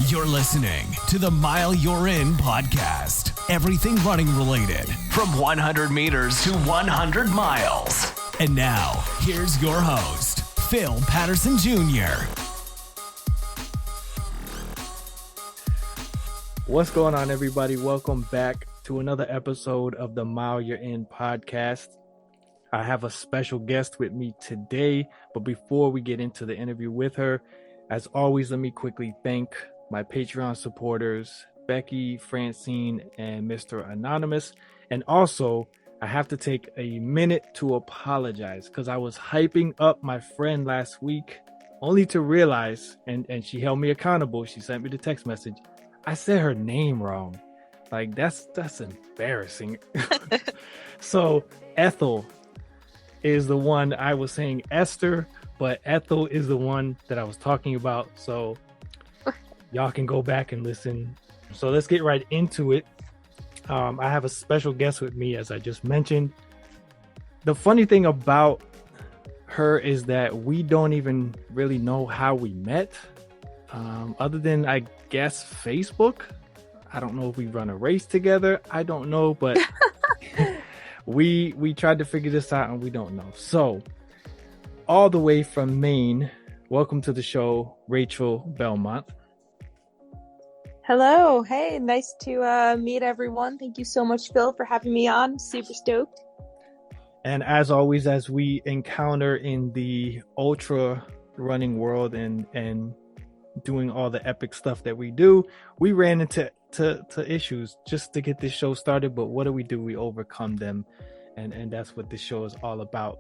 You're listening to the Mile You're In podcast. Everything running related, from 100 meters to 100 miles. And now, here's your host, Phil Patterson Jr. What's going on, everybody? Welcome back to another episode of the Mile You're In podcast. I have a special guest with me today, but before we get into the interview with her, as always, let me quickly thank my Patreon supporters, Becky, Francine, and Mr. Anonymous. And also, I have to take a minute to apologize because I was hyping up my friend last week, only to realize, and she held me accountable. She sent me the text message. I said her name wrong. Like, that's embarrassing. So Ethel is the one. I was saying Esther, but Ethel is the one that I was talking about. So y'all can go back and listen. So let's get right into it. I have a special guest with me, as I just mentioned. The funny thing about her is that we don't even really know how we met, other than, I guess, Facebook. I don't know if we run a race together. I don't know, but we tried to figure this out and we don't know. So all the way from Maine, welcome to the show, Rachel Belmont. Hello. Hey, nice to meet everyone. Thank you so much, Phil, for having me on. Super stoked. And as always, as we encounter in the ultra running world and doing all the epic stuff that we do, we ran into issues just to get this show started. But what do? We overcome them. And that's what this show is all about.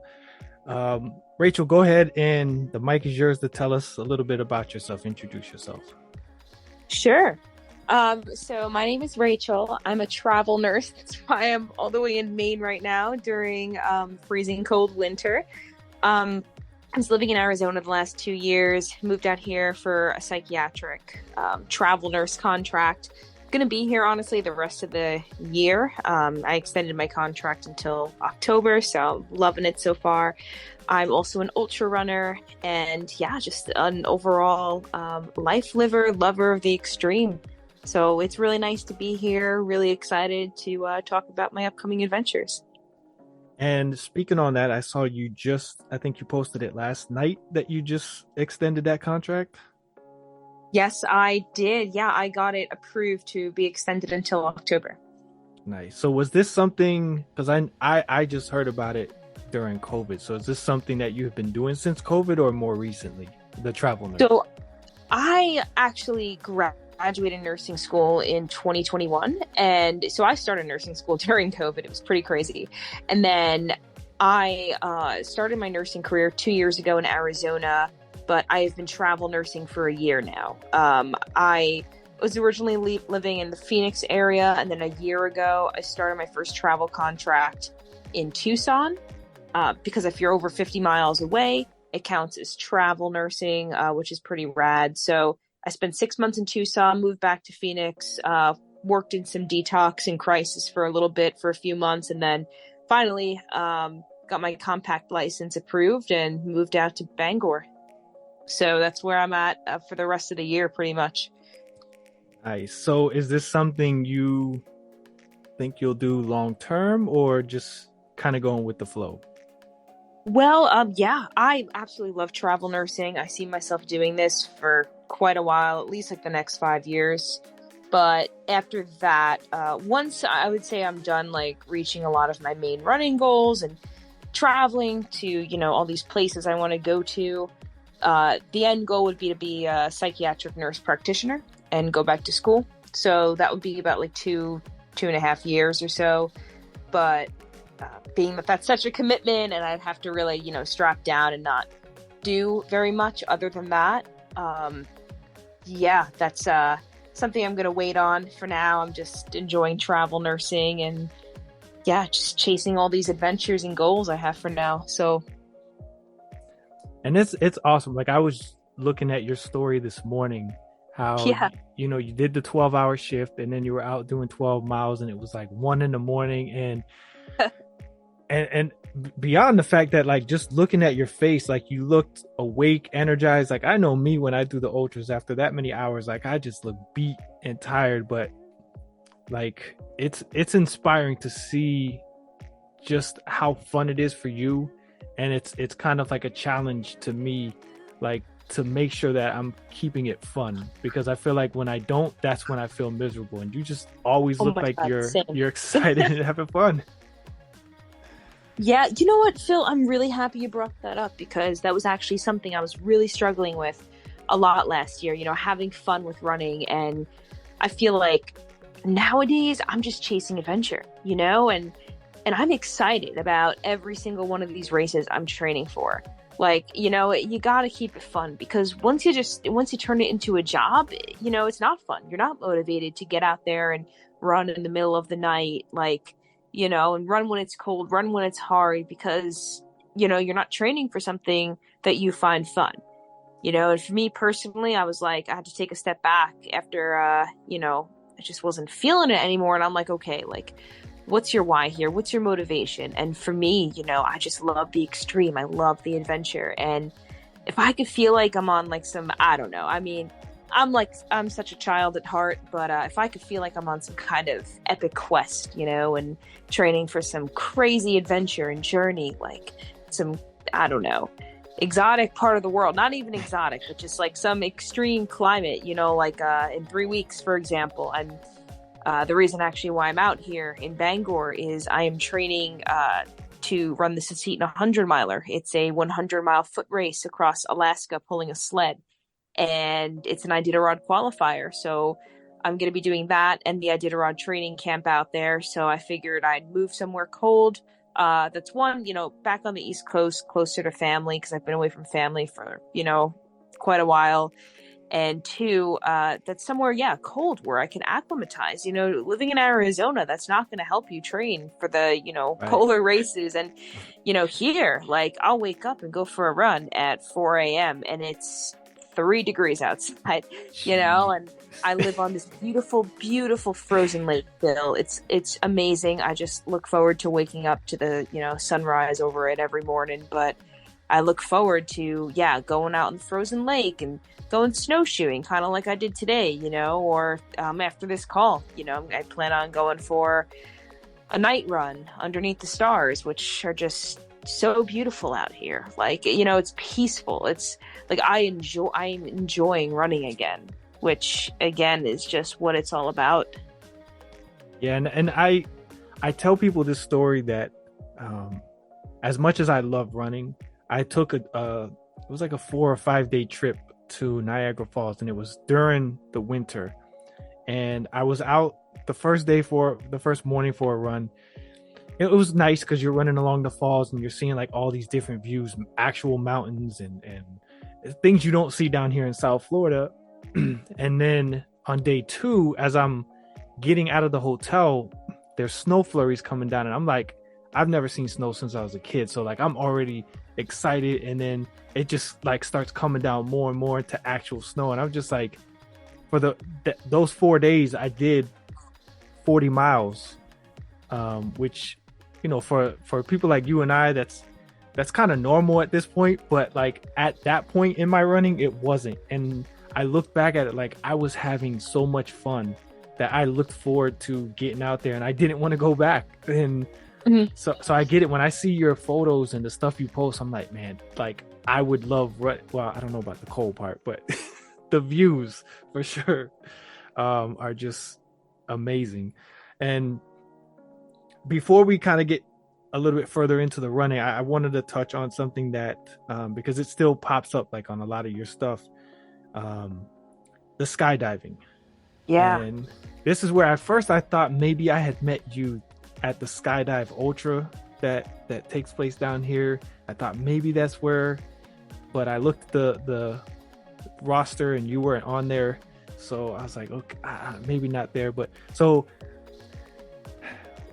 Rachel, go ahead, and the mic is yours to tell us a little bit about yourself. Introduce yourself. Sure. So my name is Rachel. I'm a travel nurse. That's why I'm all the way in Maine right now during freezing cold winter. I was living in Arizona the last 2 years, moved out here for a psychiatric travel nurse contract. Going to be here, honestly, the rest of the year. I extended my contract until October, so I'm loving it so far. I'm also an ultra runner and, just an overall life lover of the extreme. So it's really nice to be here. Really excited to talk about my upcoming adventures. And speaking on that, I saw you I think you posted it last night that you just extended that contract. Yes, I did. Yeah, I got it approved to be extended until October. Nice. So was this something, because I just heard about it during COVID. So is this something that you have been doing since COVID or more recently, the travel nurse? So I actually graduated nursing school in 2021. And so I started nursing school during COVID. It was pretty crazy. And then I started my nursing career 2 years ago in Arizona, but I've been travel nursing for a year now. I was originally living in the Phoenix area, and then a year ago, I started my first travel contract in Tucson, because if you're over 50 miles away, it counts as travel nursing, which is pretty rad. So I spent 6 months in Tucson, moved back to Phoenix, worked in some detox and crisis for a little bit, for a few months, and then finally got my compact license approved and moved out to Bangor. So that's where I'm at for the rest of the year, pretty much. Nice. So is this something you think you'll do long term, or just kind of going with the flow? Well, I absolutely love travel nursing. I see myself doing this for quite a while, at least like the next 5 years. But after that, once I would say I'm done like reaching a lot of my main running goals and traveling to, all these places I want to go to, the end goal would be to be a psychiatric nurse practitioner and go back to school. So that would be about like 2.5 years or so. But being that that's such a commitment and I'd have to really, strap down and not do very much other than that. That's something I'm going to wait on for now. I'm just enjoying travel nursing and just chasing all these adventures and goals I have for now. So. And it's awesome. Like, I was looking at your story this morning, how, you did the 12-hour shift and then you were out doing 12 miles and it was like 1 a.m. and and beyond the fact that like just looking at your face, like you looked awake, energized. Like I know me when I do the ultras after that many hours, like I just look beat and tired, but like it's inspiring to see just how fun it is for you. And it's kind of like a challenge to me, like to make sure that I'm keeping it fun, because I feel like when I don't, that's when I feel miserable. And you just always look like God, you're excited and having fun. Yeah, you know what, Phil? I'm really happy you brought that up, because that was actually something I was really struggling with a lot last year, having fun with running. And I feel like nowadays I'm just chasing adventure, and I'm excited about every single one of these races I'm training for. Like, you got to keep it fun, because once you turn it into a job, it's not fun. You're not motivated to get out there and run in the middle of the night, like, and run when it's cold, run when it's hard, because, you're not training for something that you find fun. And for me personally, I was like, I had to take a step back after, I just wasn't feeling it anymore. And I'm like, okay, like, what's your why here? What's your motivation? And for me, I just love the extreme. I love the adventure. And if I could feel like I'm on like some, I don't know. I mean, I'm such a child at heart, but if I could feel like I'm on some kind of epic quest, and training for some crazy adventure and journey, like some, I don't know, exotic part of the world, not even exotic, but just like some extreme climate, like in 3 weeks, for example. And the reason actually why I'm out here in Bangor is I am training to run the Sasita 100 miler. It's a 100-mile foot race across Alaska pulling a sled. And it's an Iditarod qualifier. So I'm going to be doing that and the Iditarod training camp out there. So I figured I'd move somewhere cold. That's one, back on the East Coast, closer to family, because I've been away from family for, quite a while. And two, that's somewhere, cold, where I can acclimatize. Living in Arizona, that's not going to help you train for the, Right. polar races. And, here, like, I'll wake up and go for a run at 4 a.m. and it's 3 degrees outside, and I live on this beautiful, beautiful frozen lake, Bill. It's amazing. I just look forward to waking up to the, sunrise over it every morning. But I look forward to, going out in the frozen lake and going snowshoeing, kind of like I did today, or after this call, I plan on going for a night run underneath the stars, which are just so beautiful out here. Like, it's peaceful. It's like I'm enjoying running again, which again is just what it's all about. Yeah, and I tell people this story that as much as I love running, I took it was like a 4 or 5 day trip to Niagara Falls, and it was during the winter. And I was out the first morning for a run. It was nice because you're running along the falls and you're seeing like all these different views, actual mountains and things you don't see down here in South Florida. And then on day 2, as I'm getting out of the hotel, there's snow flurries coming down, and I'm like, I've never seen snow since I was a kid, so like I'm already excited. And then it just like starts coming down more and more into actual snow, and I'm just like, for those 4 days I did 40 miles, which, for people like you and I, that's kind of normal at this point. But like at that point in my running, it wasn't. And I look back at it like I was having so much fun that I looked forward to getting out there, and I didn't want to go back. And so I get it. When I see your photos and the stuff you post, I'm like, man, like I would love, well, I don't know about the cold part, but the views for sure are just amazing. And before we kind of get a little bit further into the running, I wanted to touch on something that, because it still pops up like on a lot of your stuff, the skydiving. Yeah. And this is where at first I thought maybe I had met you at the Skydive Ultra that takes place down here. I thought maybe that's where, but I looked at the roster and you weren't on there. So I was like, okay, maybe not there. But so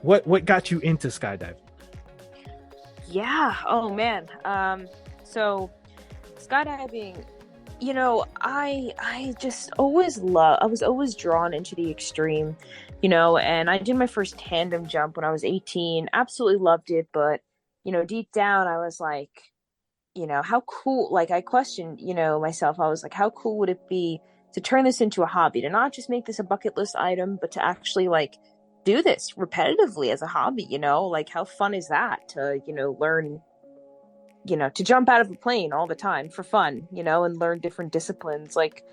what got you into skydiving? Yeah. Oh man. So skydiving, I just I was always drawn into the extreme, and I did my first tandem jump when I was 18. Absolutely loved it, but deep down I was like, how cool, like I questioned, myself. I was like, how cool would it be to turn this into a hobby, to not just make this a bucket list item, but to actually like do this repetitively as a hobby, like how fun is that to, learn, to jump out of a plane all the time for fun, and learn different disciplines. Like,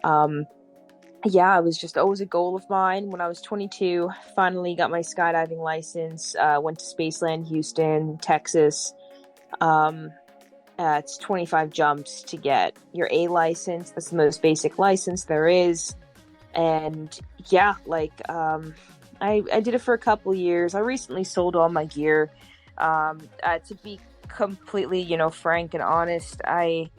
yeah, it was just always a goal of mine. When I was 22, finally got my skydiving license, went to Spaceland, Houston, Texas. It's 25 jumps to get your A license. That's the most basic license there is. And yeah, like, I did it for a couple years. I recently sold all my gear. To be completely, frank and honest, I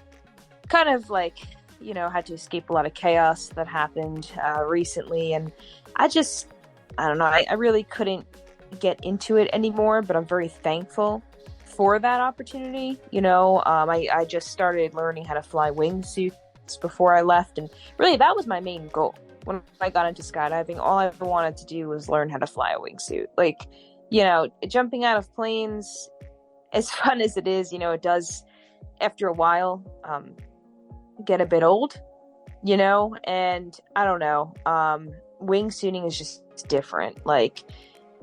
kind of like, had to escape a lot of chaos that happened recently. And I don't know, I really couldn't get into it anymore, but I'm very thankful for that opportunity. I just started learning how to fly wingsuits before I left. And really, that was my main goal. When I got into skydiving, all I ever wanted to do was learn how to fly a wingsuit. Like, jumping out of planes, as fun as it is, it does, after a while, get a bit old, and I don't know. Wingsuiting is just different. Like,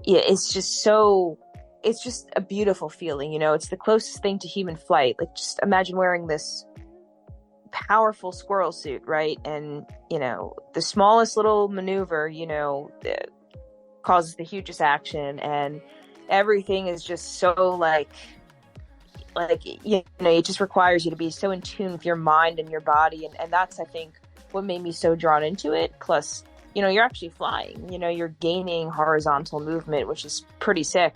yeah, it's just a beautiful feeling, it's the closest thing to human flight. Like, just imagine wearing this powerful squirrel suit, right? And, the smallest little maneuver, causes the hugest action, and everything is just so like it just requires you to be so in tune with your mind and your body, and that's, I think, what made me so drawn into it. Plus, you're actually flying, you're gaining horizontal movement, which is pretty sick.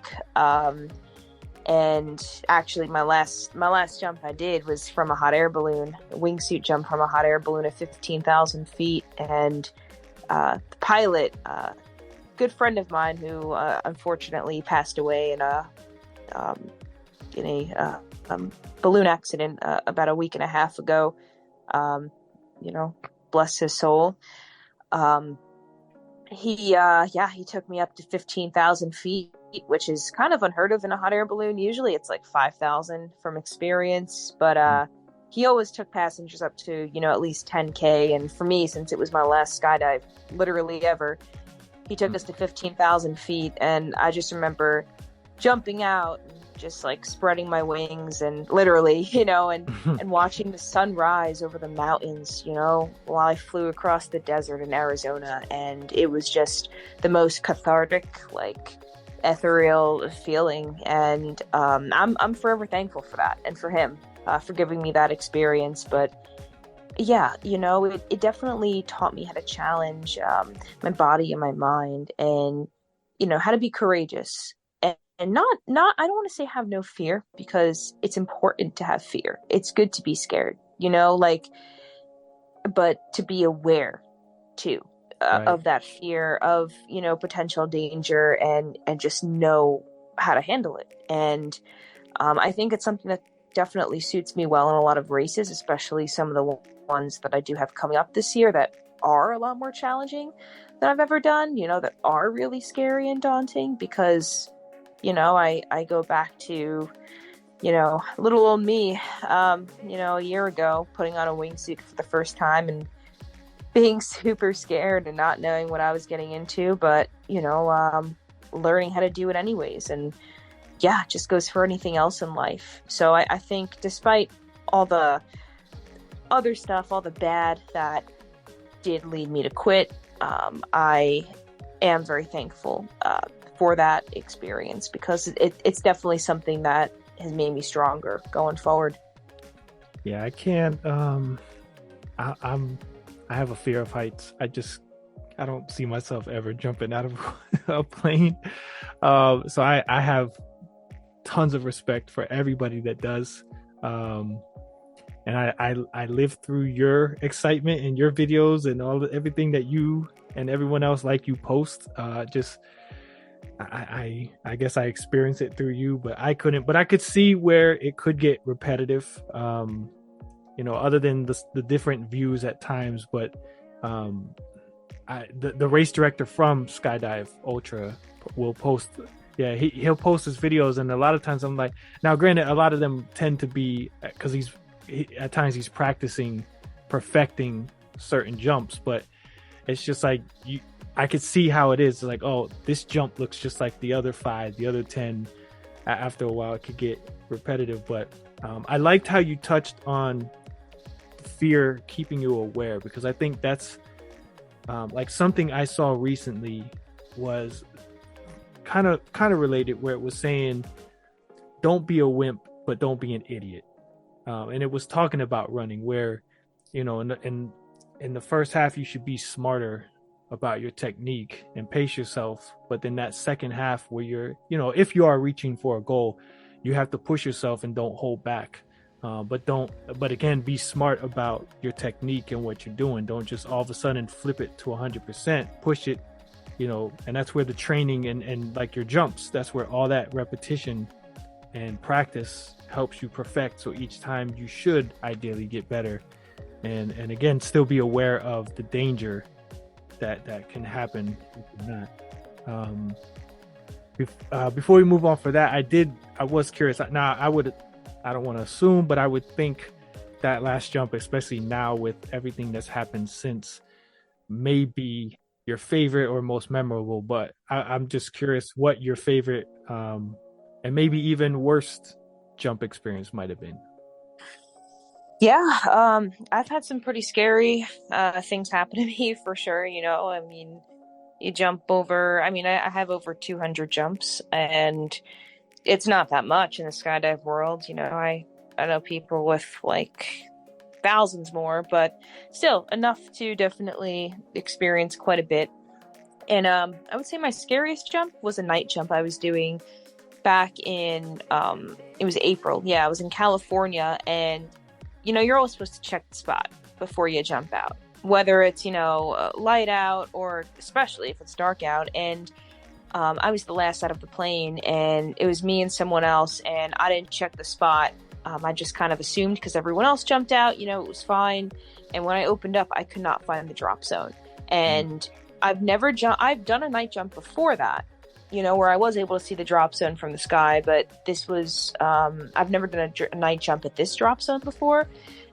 And actually my last jump I did was from a hot air balloon, a wingsuit jump from a hot air balloon at 15,000 feet. And the pilot, good friend of mine who unfortunately passed away in a balloon accident about a week and a half ago. Bless his soul. He took me up to 15,000 feet, which is kind of unheard of in a hot air balloon. Usually it's like 5,000 from experience, but he always took passengers up to, at least 10K. And for me, since it was my last skydive literally ever, he took us to 15,000 feet. And I just remember jumping out, just like spreading my wings and literally, and watching the sun rise over the mountains, while I flew across the desert in Arizona. And it was just the most cathartic, like, ethereal feeling. And I'm forever thankful for that, and for him for giving me that experience. But yeah, it definitely taught me how to challenge my body and my mind, and how to be courageous. And not I don't want to say have no fear, because it's important to have fear. It's good to be scared, but to be aware too, Right. of that fear, of, potential danger, and just know how to handle it. And I think it's something that definitely suits me well in a lot of races, especially some of the ones that I do have coming up this year that are a lot more challenging than I've ever done, that are really scary and daunting. Because I go back to, little old me, a year ago, putting on a wingsuit for the first time and being super scared and not knowing what I was getting into, but, learning how to do it anyways. And yeah, it just goes for anything else in life. So I think despite all the other stuff, all the bad that did lead me to quit, I am very thankful for that experience, because it's definitely something that has made me stronger going forward. Yeah, I can't. I have a fear of heights. I don't see myself ever jumping out of a plane. So I have tons of respect for everybody that does. And I live through your excitement and your videos and everything that you and everyone else like you post. I guess I experienced it through you, but I couldn't. But I could see where it could get repetitive. other than the different views at times. But the race director from Skydive Ultra will post. Yeah, he'll post his videos, and a lot of times I'm like, now granted, a lot of them tend to be because at times he's practicing perfecting certain jumps, but it's just like I could see how it is. Like, oh, this jump looks just like the other 5, the other 10. After a while, it could get repetitive, but I liked how you touched on fear keeping you aware, because I think that's like something I saw recently was kind of related, where it was saying, don't be a wimp, but don't be an idiot. And it was talking about running, where, in the first half, you should be smarter about your technique and pace yourself. But then that second half where you're, if you are reaching for a goal, you have to push yourself and don't hold back. But again, be smart about your technique and what you're doing. Don't just all of a sudden flip it to 100%, push it, and that's where the training and like your jumps, that's where all that repetition and practice helps you perfect. So each time you should ideally get better. And again, still be aware of the danger that can happen if you're not. Before we move on for that, I was curious. Now, I don't want to assume, but I would think that last jump, especially now with everything that's happened since, may be your favorite or most memorable. But I'm just curious what your favorite and maybe even worst jump experience might have been. Yeah, I've had some pretty scary things happen to me for sure. I mean, you jump over, I have over 200 jumps, and it's not that much in the skydive world. I know people with like thousands more, but still enough to definitely experience quite a bit. And I would say my scariest jump was a night jump I was doing back in, it was April. Yeah, I was in California, and you're always supposed to check the spot before you jump out, whether it's, light out or especially if it's dark out. And I was the last out of the plane, and it was me and someone else, and I didn't check the spot. I just kind of assumed because everyone else jumped out, it was fine. And when I opened up, I could not find the drop zone. And I've done a night jump before that, where I was able to see the drop zone from the sky, but this was, I've never done a night jump at this drop zone before,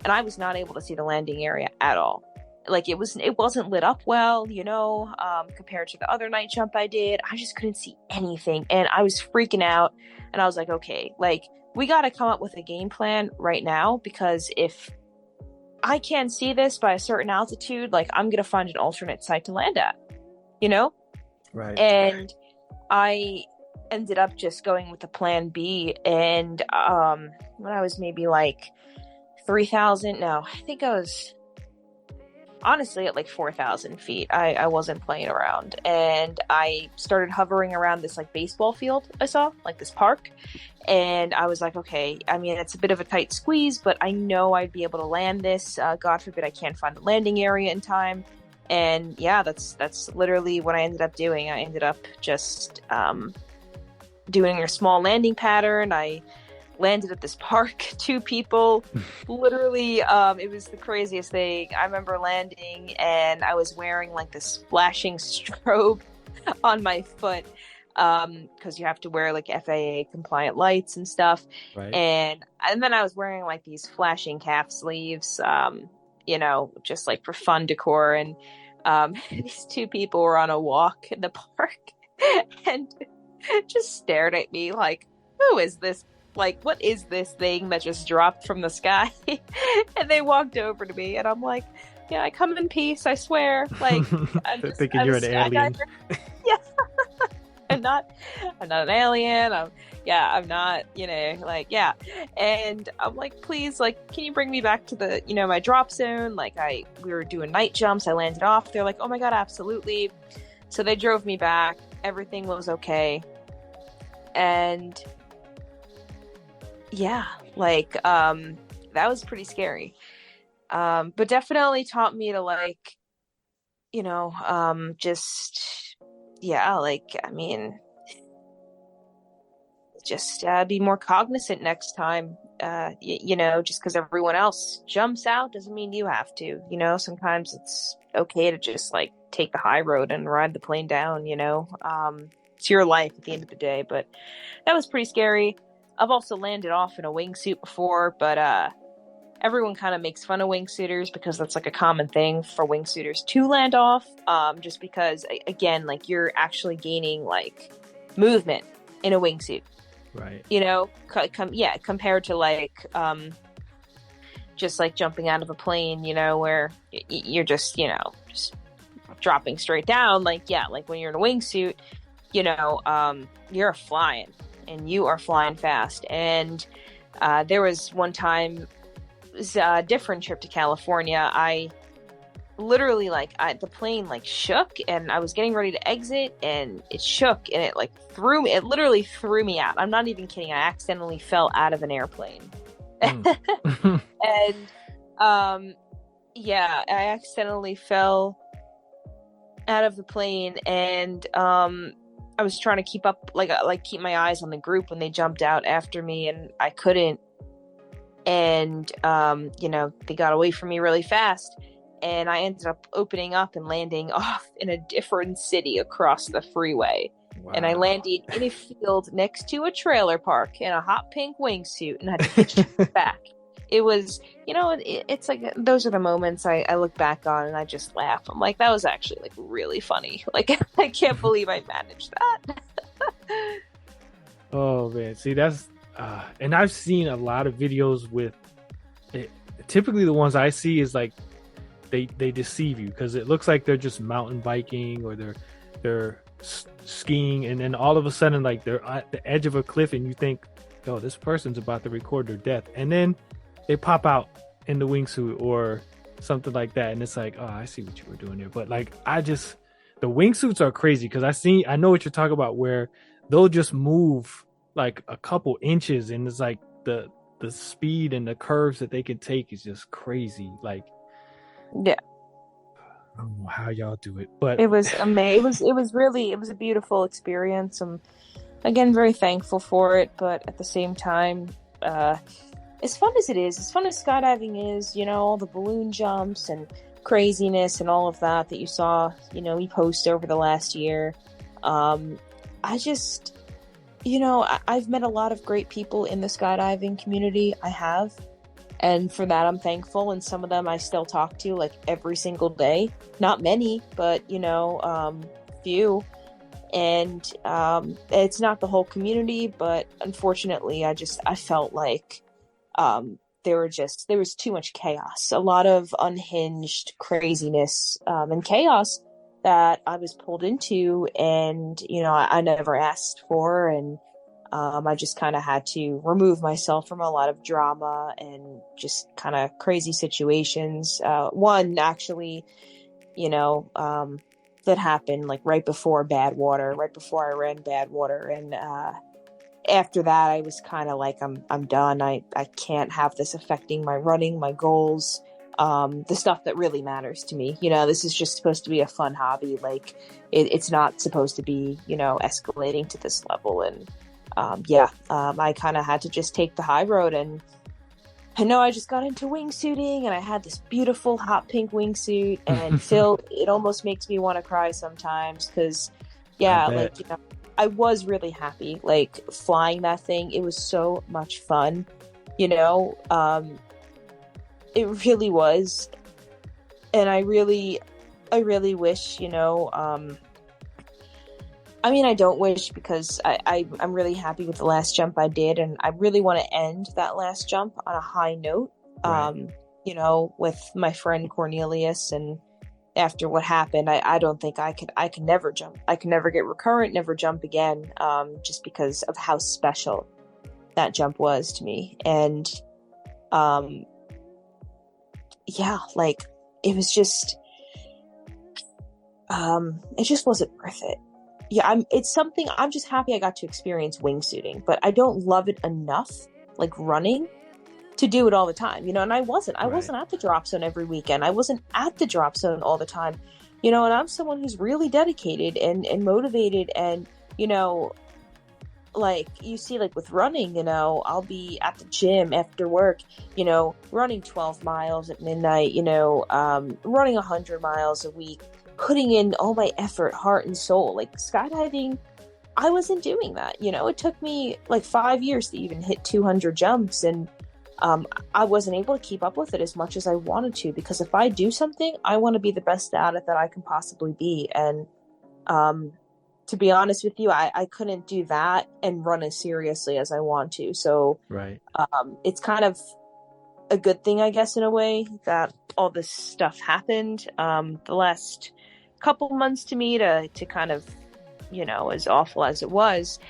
and I was not able to see the landing area at all. Like it wasn't lit up well, compared to the other night jump I did. I just couldn't see anything, and I was freaking out, and I was like, okay, like we got to come up with a game plan right now, because if I can't see this by a certain altitude, like I'm going to find an alternate site to land at, Right. And I ended up just going with the plan B. And when I was maybe like 3,000, no, I think I was honestly at like 4,000 feet. I wasn't playing around, and I started hovering around this like baseball field I saw, like this park. And I was like, okay, I mean, it's a bit of a tight squeeze, but I know I'd be able to land this. God forbid I can't find the landing area in time. And yeah, that's literally what I ended up doing. I ended up just doing a small landing pattern. I landed at this park, 2 people, literally, it was the craziest thing. I remember landing, and I was wearing like this flashing strobe on my foot, because you have to wear like FAA compliant lights and stuff. Right. And then I was wearing like these flashing calf sleeves, just like for fun decor. And these 2 people were on a walk in the park and just stared at me like, who is this? Like, what is this thing that just dropped from the sky? And they walked over to me, and I'm like, yeah, I come in peace, I swear. Like, I'm just thinking you're an alien. Yeah. I'm not an alien. I'm not, like, yeah. And I'm like, please, like, can you bring me back to the, my drop zone? Like, we were doing night jumps. I landed off. They're like, oh my God, absolutely. So they drove me back. Everything was okay. And yeah, like, that was pretty scary. But definitely taught me to like, just, yeah, like, I mean, just be more cognizant next time. just because everyone else jumps out doesn't mean you have to. Sometimes it's okay to just like take the high road and ride the plane down. It's your life at the end of the day. But that was pretty scary. I've also landed off in a wingsuit before, but everyone kind of makes fun of wingsuiters because that's like a common thing for wingsuiters to land off. Just because, again, like you're actually gaining like movement in a wingsuit. Right. Compared to like just like jumping out of a plane, where you're just dropping straight down. Like when you're in a wingsuit, you're flying and you are flying fast. And there was one time, it was a different trip to California. I literally the plane like shook and I was getting ready to exit and it shook and it literally threw me out. I'm not even kidding. I accidentally fell out of an airplane. And I accidentally fell out of the plane and I was trying to keep up keep my eyes on the group when they jumped out after me and I couldn't. And they got away from me really fast. And I ended up opening up and landing off in a different city across the freeway. Wow. And I landed in a field next to a trailer park in a hot pink wingsuit and had to hitch back. It was, it's like, those are the moments I look back on and I just laugh. I'm like, that was actually like really funny. Like, I can't believe I managed that. Oh man. See, that's, and I've seen a lot of videos with it. Typically the ones I see is like, they deceive you because it looks like they're just mountain biking or they're skiing and then all of a sudden like they're at the edge of a cliff and you think, oh, this person's about to record their death, and then they pop out in the wingsuit or something like that and it's like, oh, I see what you were doing there. But like the wingsuits are crazy because I know what you're talking about where they'll just move like a couple inches and it's like the speed and the curves that they can take is just crazy. Like, yeah, I don't know how y'all do it, but it was amazing. It was a beautiful experience. I'm again very thankful for it, but at the same time, as fun as skydiving is, all the balloon jumps and craziness and all of that you saw, we post over the last year. I just, I've met a lot of great people in the skydiving community. I have. And for that, I'm thankful. And some of them I still talk to like every single day. Not many, but, few. And it's not the whole community, but unfortunately, I felt like there was too much chaos. A lot of unhinged craziness and chaos that I was pulled into and, I never asked for. And I just kind of had to remove myself from a lot of drama and just kind of crazy situations. One actually, that happened like right before I ran bad water. And after that, I was kind of like, I'm done. I can't have this affecting my running, my goals, the stuff that really matters to me. This is just supposed to be a fun hobby. Like it's not supposed to be, escalating to this level. And I kind of had to just take the high road. And I know I just got into wingsuiting and I had this beautiful hot pink wingsuit and Phil, it almost makes me want to cry sometimes because I was really happy like flying that thing. It was so much fun, it really was. And I really wish, I don't wish because I'm really happy with the last jump I did, and I really want to end that last jump on a high note, right. With my friend Cornelius, and after what happened, I don't think I could never jump. I could never get recurrent, never jump again, just because of how special that jump was to me. And, it was just, it just wasn't worth it. Yeah, I'm just happy I got to experience wingsuiting, but I don't love it enough, like running, to do it all the time, and I wasn't at the drop zone every weekend. I wasn't at the drop zone all the time, and I'm someone who's really dedicated and motivated and, like you see, like with running, I'll be at the gym after work, running 12 miles at midnight, running 100 miles a week, putting in all my effort, heart and soul. Like skydiving, I wasn't doing that. It took me like 5 years to even hit 200 jumps, and I wasn't able to keep up with it as much as I wanted to, because if I do something, I want to be the best at it that I can possibly be. And to be honest with you, I couldn't do that and run as seriously as I want to. So Right. it's kind of a good thing, I guess, in a way, that all this stuff happened the last couple months to me, to kind of, as awful as it was,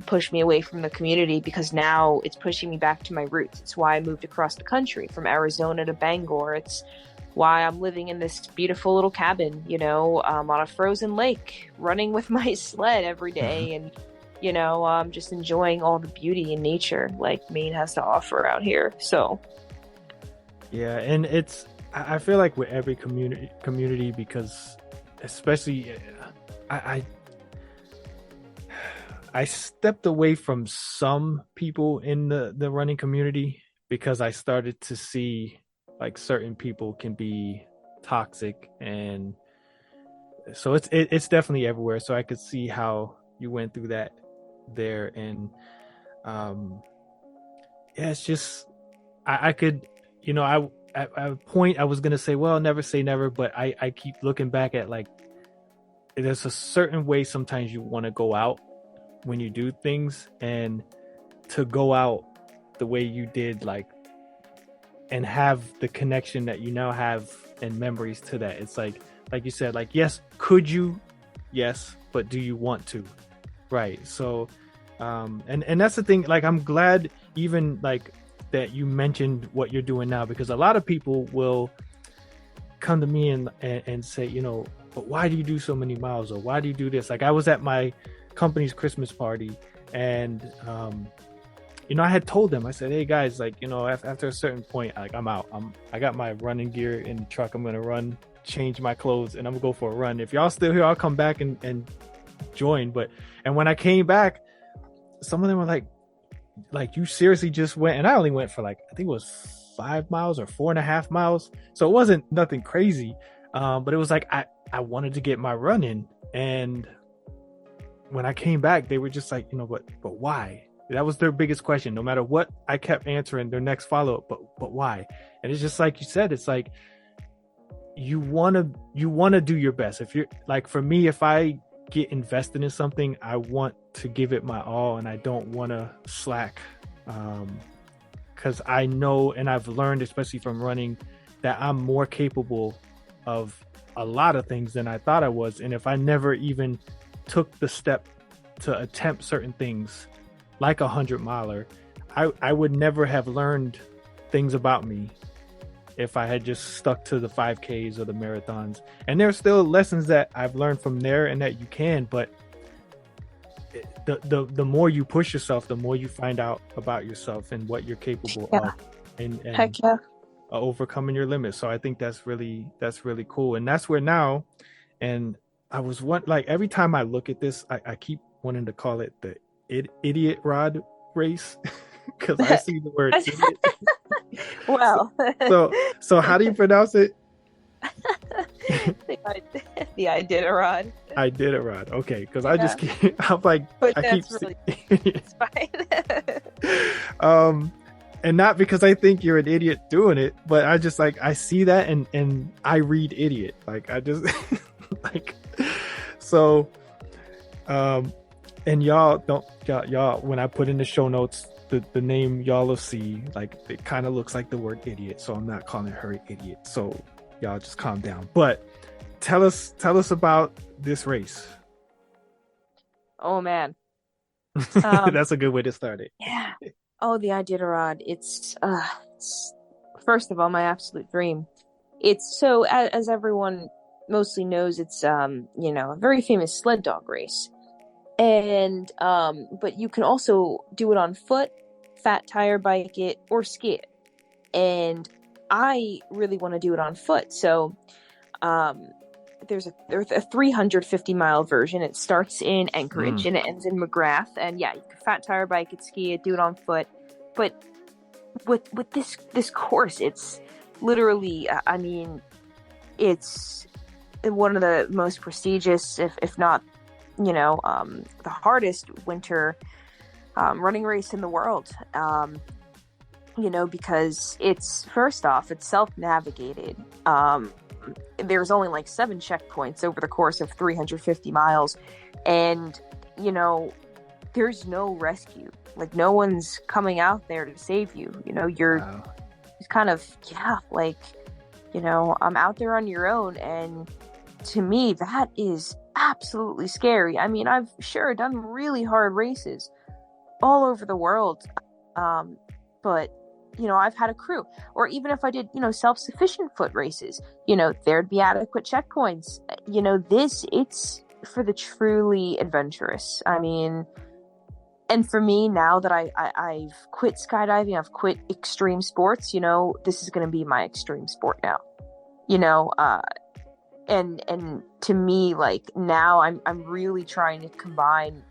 push me away from the community, because now it's pushing me back to my roots. It's why I moved across the country from Arizona to Bangor. It's why I'm living in this beautiful little cabin, on a frozen lake, running with my sled every day, and just enjoying all the beauty in nature like Maine has to offer out here. So Yeah, and I feel like with every community, because especially I stepped away from some people in the running community, because I started to see like certain people can be toxic, and so it's definitely everywhere. So I could see how you went through that there, and yeah, it's just I could, at a point I was gonna say, well, never say never, but I keep looking back at, like, there's a certain way sometimes you want to go out when you do things, and to go out the way you did, like, and have the connection that you now have and memories to that. It's like you said, like, yes, could you? Yes, but do you want to? Right. So, and that's the thing. Like, I'm glad even like that you mentioned what you're doing now, because a lot of people will come to me and say, but why do you do so many miles, or why do you do this? Like, I was at my company's Christmas party, and I had told them, I said, hey guys, like, after a certain point, like, I'm out. I got my running gear in the truck. I'm gonna run, change my clothes, and I'm gonna go for a run. If y'all still here, I'll come back and join. And when I came back, some of them were like, you seriously just went? And I only went for, like, I think it was 5 miles or 4.5 miles. So it wasn't nothing crazy. But it was like, I wanted to get my run in. And when I came back, they were just like, but why? That was their biggest question. No matter what I kept answering, their next follow-up, but why? And it's just like you said, it's like, you want to do your best. If you're like, for me, if I get invested in something, I want to give it my all, and I don't want to slack. Because I know, and I've learned, especially from running, that I'm more capable of a lot of things than I thought I was. And if I never even took the step to attempt certain things, like 100-miler, I would never have learned things about me if I had just stuck to the 5Ks or the marathons. And there's still lessons that I've learned from there and that you can, but the more you push yourself, the more you find out about yourself and what you're capable of, and heck yeah, overcoming your limits. So I think that's really cool. And that's where now, and I was like, every time I look at this, I keep wanting to call it the Iditarod race, because I see the word idiot. Well, so how do you pronounce it? the Iditarod. Iditarod. Okay, because I just keep, I'm like, but I that's keep really it's fine. And not because I think you're an idiot doing it, but I just, like, I see that and I read idiot. Like, I just like, so and y'all when I put in the show notes the name, y'all will see, like, it kind of looks like the word idiot, so I'm not calling her idiot. So y'all just calm down. But tell us about this race. Oh man. That's a good way to start it. Yeah. Oh, the Iditarod. It's first of all my absolute dream. It's so, as everyone mostly knows, it's a very famous sled dog race. And but you can also do it on foot, fat tire bike it, or ski it. And I really want to do it on foot. So there's a 350-mile version. It starts in Anchorage and it ends in McGrath. And yeah, you can fat tire bike it, ski it, do it on foot. But with this course, it's literally, I mean, it's one of the most prestigious, if not, the hardest winter running race in the world. Because it's, first off, it's self-navigated. There's only like 7 checkpoints over the course of 350 miles. And, there's no rescue. Like, no one's coming out there to save you. You're kind of, I'm out there on your own. And to me, that is absolutely scary. I mean, I've done really hard races all over the world. But I've had a crew, or even if I did, self-sufficient foot races, there'd be adequate checkpoints. It's for the truly adventurous. I mean, and for me, now that I've quit skydiving, I've quit extreme sports, this is going to be my extreme sport now, and to me, like, now I'm really trying to combine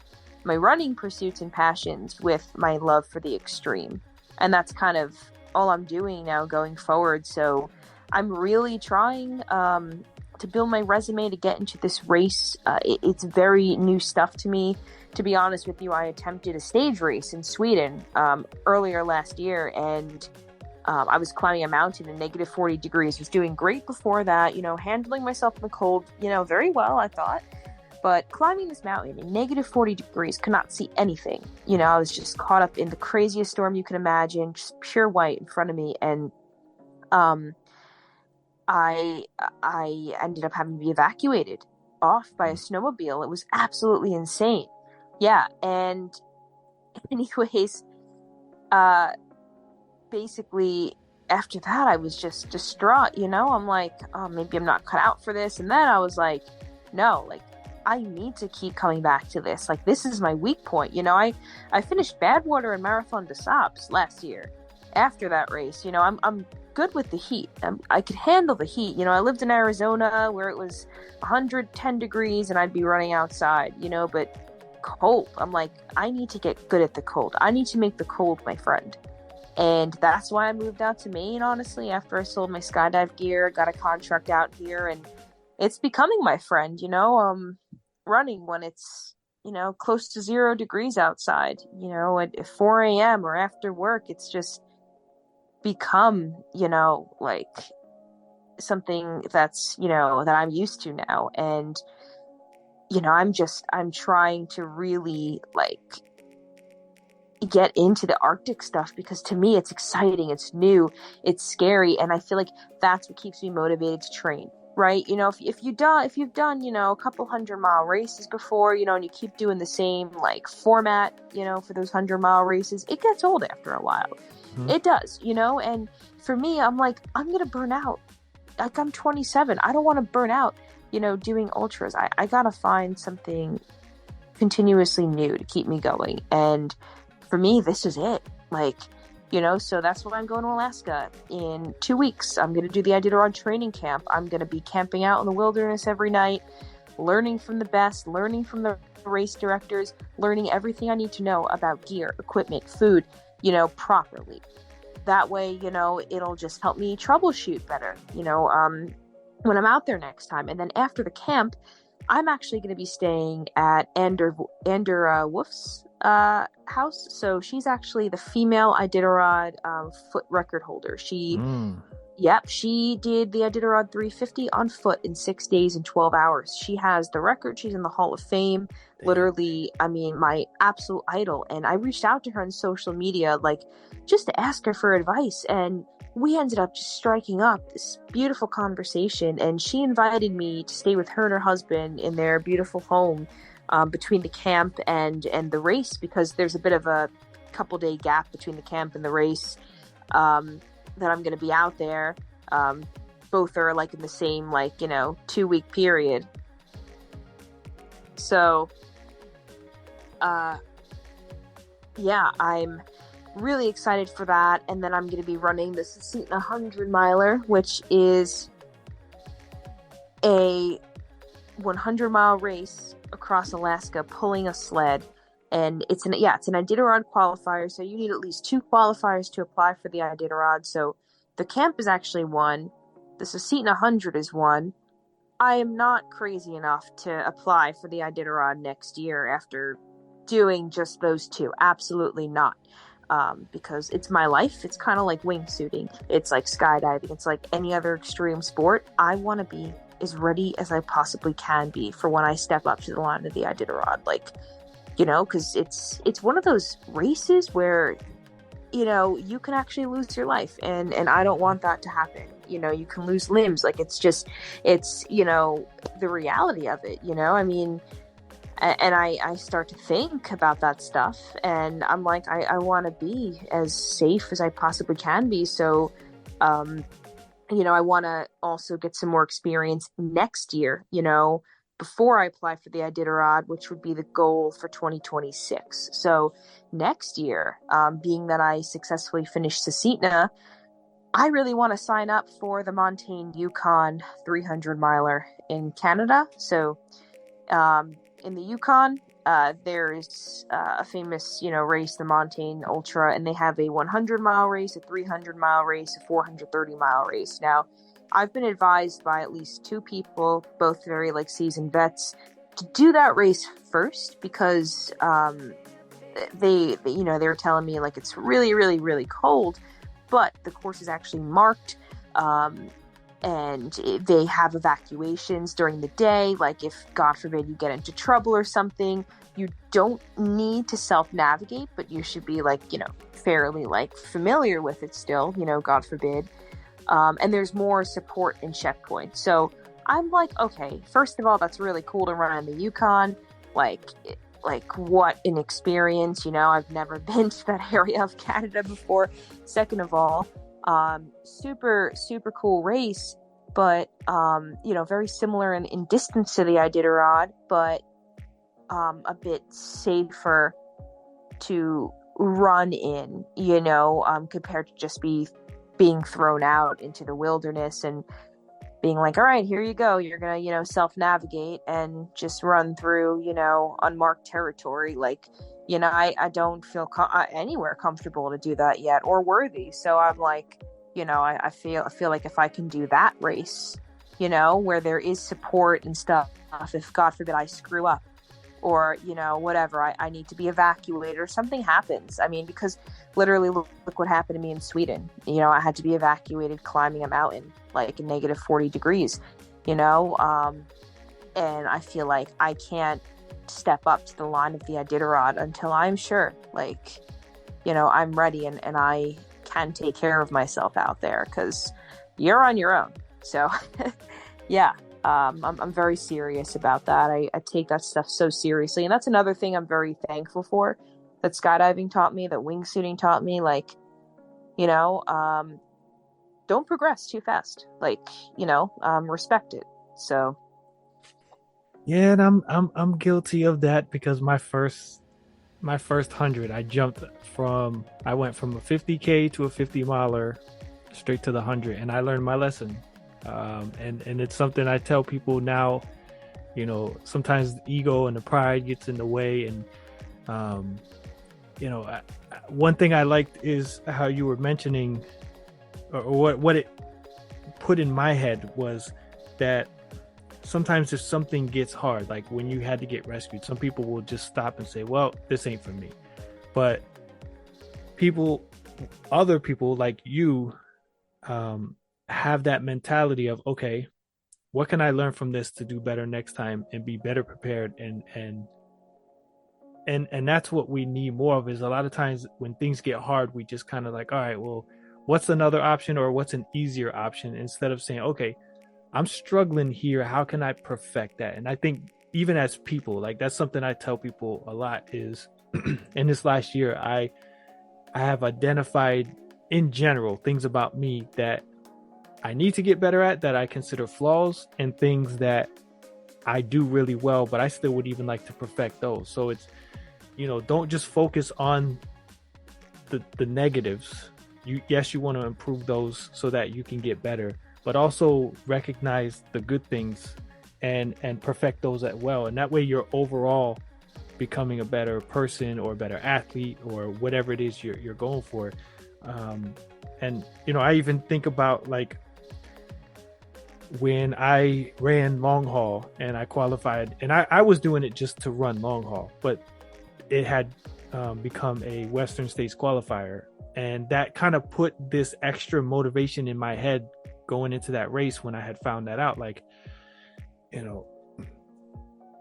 my running pursuits and passions with my love for the extreme. And that's kind of all I'm doing now going forward. So I'm really trying to build my resume to get into this race. It's very new stuff to me. To be honest with you, I attempted a stage race in Sweden earlier last year, and I was climbing a mountain in negative 40 degrees. Was doing great before that, handling myself in the cold, very well, I thought. But climbing this mountain in negative 40 degrees, could not see anything. I was just caught up in the craziest storm you can imagine, just pure white in front of me. And I ended up having to be evacuated off by a snowmobile. It was absolutely insane. Yeah, and anyways, basically after that, I was just distraught, I'm like, oh, maybe I'm not cut out for this. And then I was like, no, like, I need to keep coming back to this. Like, this is my weak point. I finished Badwater and Marathon des Sables last year. After that race, I'm good with the heat. I could handle the heat. I lived in Arizona where it was 110 degrees and I'd be running outside, but cold. I'm like, I need to get good at the cold. I need to make the cold my friend. And that's why I moved out to Maine, honestly, after I sold my skydive gear, got a contract out here, and it's becoming my friend, running when it's, close to 0 degrees outside, at 4 a.m. or after work. It's just become, like something that's, that I'm used to now. And, I'm trying to really, like, get into the Arctic stuff, because to me it's exciting, it's new, it's scary, and I feel like that's what keeps me motivated to train. Right? If you've done, a couple 100-mile races before, and you keep doing the same, like, format, for those 100-mile races, it gets old after a while. Mm-hmm. It does, and for me, I'm like, I'm going to burn out. Like, I'm 27. I don't want to burn out, doing ultras. I got to find something continuously new to keep me going. And for me, this is it. Like, so that's why I'm going to Alaska in 2 weeks. I'm going to do the Iditarod training camp. I'm going to be camping out in the wilderness every night, learning from the best, learning from the race directors, learning everything I need to know about gear, equipment, food, properly. That way, it'll just help me troubleshoot better, when I'm out there next time. And then after the camp, I'm actually going to be staying at Ander Wolf's house. So she's actually the female Iditarod foot record holder. She did the Iditarod 350 on foot in 6 days and 12 hours. She has the record. She's in the Hall of Fame. Literally, I mean, my absolute idol. And I reached out to her on social media, like, just to ask her for advice. And we ended up just striking up this beautiful conversation. And she invited me to stay with her and her husband in their beautiful home between the camp and the race, because there's a bit of a couple day gap between the camp and the race that I'm going to be out there. Both are like in the same, 2 week period. So, yeah, I'm really excited for that. And then I'm going to be running the Seton 100 miler, which is a 100-mile race across Alaska, pulling a sled. And it's an Iditarod qualifier, so you need at least 2 qualifiers to apply for the Iditarod. So the camp is actually 1. The Susitna 100 is 1. I am not crazy enough to apply for the Iditarod next year after doing just those 2. Absolutely not. Because it's my life. It's kind of like wingsuiting. It's like skydiving. It's like any other extreme sport. I want to be as ready as I possibly can be for when I step up to the line of the Iditarod. Like, because it's one of those races where, you can actually lose your life. And I don't want that to happen. You can lose limbs. Like, it's the reality of it, I mean, and I start to think about that stuff, and I'm like, I want to be as safe as I possibly can be. So, I want to also get some more experience next year, before I apply for the Iditarod, which would be the goal for 2026. So next year, being that I successfully finished Susitna, I really want to sign up for the Montane Yukon 300 miler in Canada. So, in the Yukon, there is a famous, race, the Montane Ultra, and they have a 100-mile race, a 300-mile race, a 430-mile race. Now, I've been advised by at least 2 people, both very seasoned vets, to do that race first because they were telling me it's really, really, really cold, but the course is actually marked. And they have evacuations during the day. Like, if, God forbid, you get into trouble or something, you don't need to self-navigate, but you should be, fairly, familiar with it still, God forbid. And there's more support and checkpoints. So I'm like, okay, first of all, that's really cool to run in the Yukon. Like what an experience, I've never been to that area of Canada before. Second of all, super, super cool race, but, very similar in distance to the Iditarod, but, a bit safer to run in, compared to just being thrown out into the wilderness and being like, all right, here you go. You're going to, self-navigate and just run through, unmarked territory. I don't feel anywhere comfortable to do that yet or worthy. So I'm like, I feel like if I can do that race, where there is support and stuff, if God forbid I screw up or, whatever, I need to be evacuated or something happens. I mean, because literally look what happened to me in Sweden. I had to be evacuated climbing a mountain, in negative 40 degrees, and I feel like I can't step up to the line of the Iditarod until I'm sure, I'm ready and I can take care of myself out there, because you're on your own. So yeah, I'm very serious about that. I take that stuff so seriously, and that's another thing I'm very thankful for that skydiving taught me, that wingsuiting taught me. Don't progress too fast. Respect it. So Yeah, and I'm guilty of that, because my first 100, I went from a 50K to a 50 miler straight to the 100, and I learned my lesson. And it's something I tell people now. Sometimes the ego and the pride gets in the way, and one thing I liked is how you were mentioning, or what it put in my head was that sometimes if something gets hard, like when you had to get rescued, some people will just stop and say, well, this ain't for me. But other people like you, have that mentality of, okay, what can I learn from this to do better next time and be better prepared? And that's what we need more of. Is a lot of times when things get hard, we just kind of all right, well, what's another option, or what's an easier option, instead of saying, okay, I'm struggling here, how can I perfect that? And I think even as people, that's something I tell people a lot is in this last year, I have identified in general things about me that I need to get better at, that I consider flaws, and things that I do really well, but I still would even like to perfect those. So it's, don't just focus on the negatives. You want to improve those so that you can get better, but also recognize the good things and perfect those as well. And that way you're overall becoming a better person or a better athlete or whatever it is you're going for. And I even think about like when I ran long haul and I qualified, and I was doing it just to run long haul, but it had become a Western States qualifier, and that kind of put this extra motivation in my head going into that race. When I had found that out, like,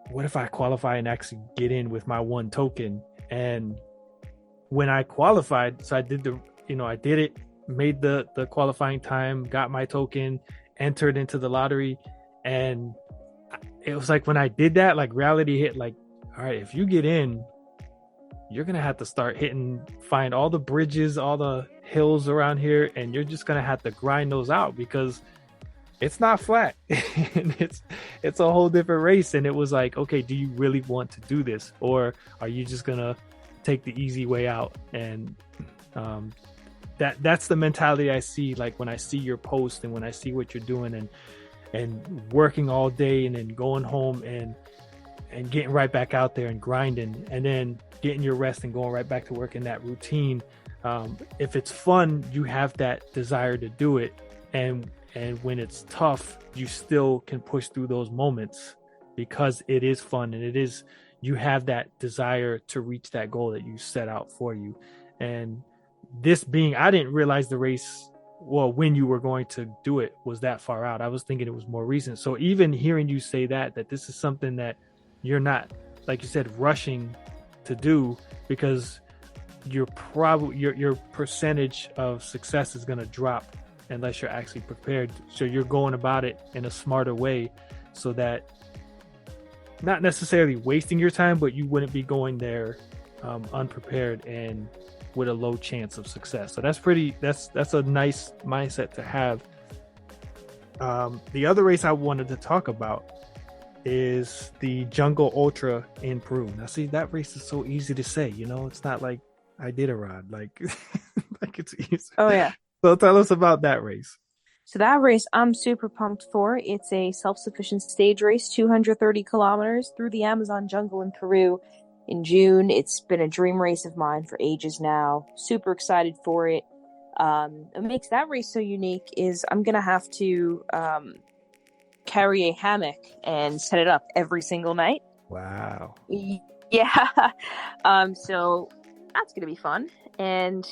what if I qualify and actually get in with my one token? And when I qualified, so I did I did it, made the qualifying time, got my token, entered into the lottery. And it was like when I did that, like reality hit, like, all right, if you get in, you're gonna have to start find all the bridges, all the hills around here, and you're just gonna have to grind those out, because it's not flat. And it's a whole different race. And it was like, okay, do you really want to do this, or are you just gonna take the easy way out? And that's the mentality I see, like when I see your post and when I see what you're doing and working all day and then going home and getting right back out there and grinding, and then getting your rest and going right back to work in that routine. If it's fun, you have that desire to do it, and when it's tough, you still can push through those moments because it is fun, and you have that desire to reach that goal that you set out for you. And I didn't realize the race, well, when you were going to do it, was that far out. I was thinking it was more recent. So even hearing you say that this is something that you're not, like you said, rushing to do, because your percentage of success is going to drop unless you're actually prepared. So you're going about it in a smarter way, so that not necessarily wasting your time, but you wouldn't be going there unprepared and with a low chance of success. So that's a nice mindset to have. The other race I wanted to talk about is the Jungle Ultra in Peru. Now, see, that race is so easy to say, it's not like Iditarod, like like it's easy. Oh yeah. So tell us about that race. So that race I'm super pumped for. It's a self-sufficient stage race, 230 kilometers through the Amazon jungle in Peru in June. It's been a dream race of mine for ages now. Super excited for it. What makes that race so unique is I'm going to have to carry a hammock and set it up every single night. Wow. Yeah. So that's going to be fun. And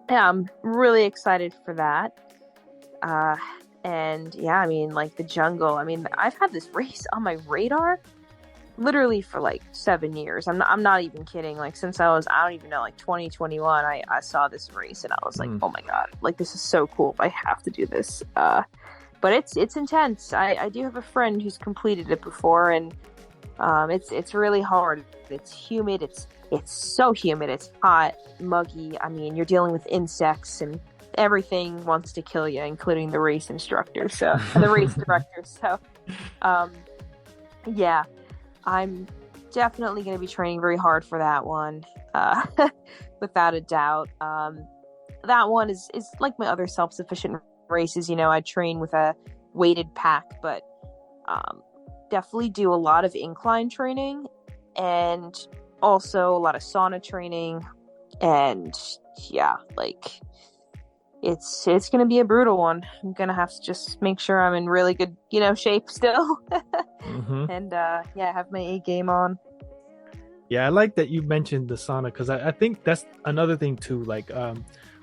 yeah, I'm really excited for that. And yeah, I mean, like the jungle, I mean, I've had this race on my radar literally for like 7 years. I'm not even kidding. Like since I don't even know, like 2021, I saw this race and I was like, oh my God, like this is so cool. I have to do this. But it's intense. I do have a friend who's completed it before, and it's really hard. It's humid. It's so humid. It's hot, muggy. I mean, you're dealing with insects and everything wants to kill you, including the race instructor. So the race director. So, yeah, I'm definitely going to be training very hard for that one, without a doubt. That one is like my other self-sufficient races. I train with a weighted pack, but definitely do a lot of incline training and also a lot of sauna training. And yeah, like it's going to be a brutal one. I'm going to have to just make sure I'm in really good, shape still. And have my A game on. Yeah, I like that you mentioned the sauna, because I think that's another thing too. Like